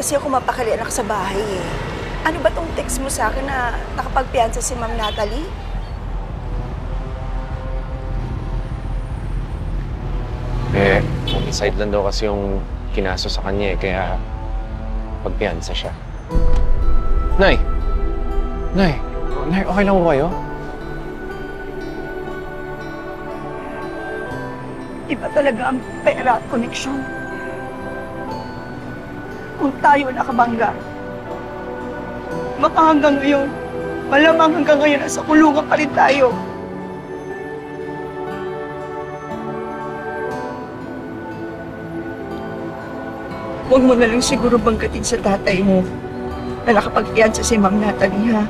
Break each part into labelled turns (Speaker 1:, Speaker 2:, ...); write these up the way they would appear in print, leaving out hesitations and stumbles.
Speaker 1: kasi ako mapakali anak sa bahay eh. Ano ba tong text mo sa akin na nakapagpiyansa si Ma'am Natalie?
Speaker 2: Homicide lang daw kasi yung kinaso sa kanya eh, kaya pagpiyansa siya. Nay! Nay! Nay, okay lang mo kayo?
Speaker 1: Iba talaga ang pera at koneksyon. Kung tayo nakabangga, baka hanggang ngayon, malamang hanggang ngayon nasa kulungan pa rin tayo. Huwag mo na lang siguro banggatin sa tatay mo na nakapagpiyansa si Ma'am Natalie, ha?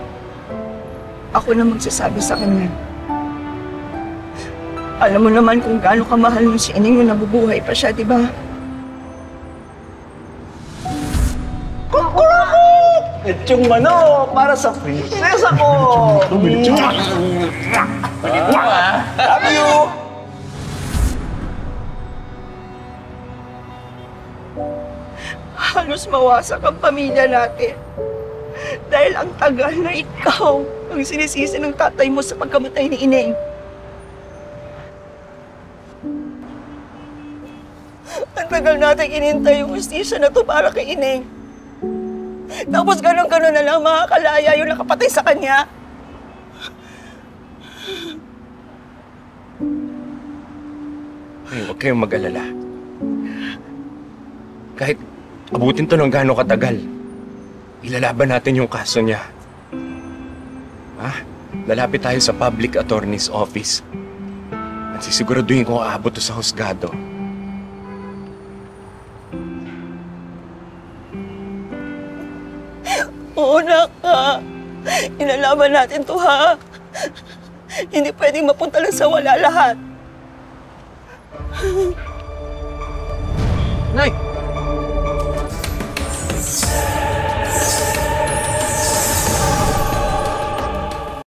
Speaker 1: Ako na magsasabi sa kanya. Alam mo naman kung gaano kamahal mo si Ineng nung nabubuhay pa siya, di ba?
Speaker 3: Kukurako! Itchong manok para sa prinsesa ko! Love you!
Speaker 1: Halos mawasak ang pamilya natin. Dahil ang tagal na ikaw ang sinisisi ng tatay mo sa pagkamatay ni Ineng. Ang tagal natin inintay yung hustisya na to para kay Ineng. Tapos ganun-ganun na lang makakalaya yung nakapatay sa kanya.
Speaker 2: Ay, huwag kayong mag-alala. Kahit abutin to ng gaano katagal, ilalaban natin yung kaso niya. Lalapit tayo sa public attorney's office at sisiguraduhin kung aabot to sa husgado.
Speaker 1: Oo, Naka. Inalaman natin to, ha? Hindi pwedeng mapunta lang sa wala lahat.
Speaker 2: Nay!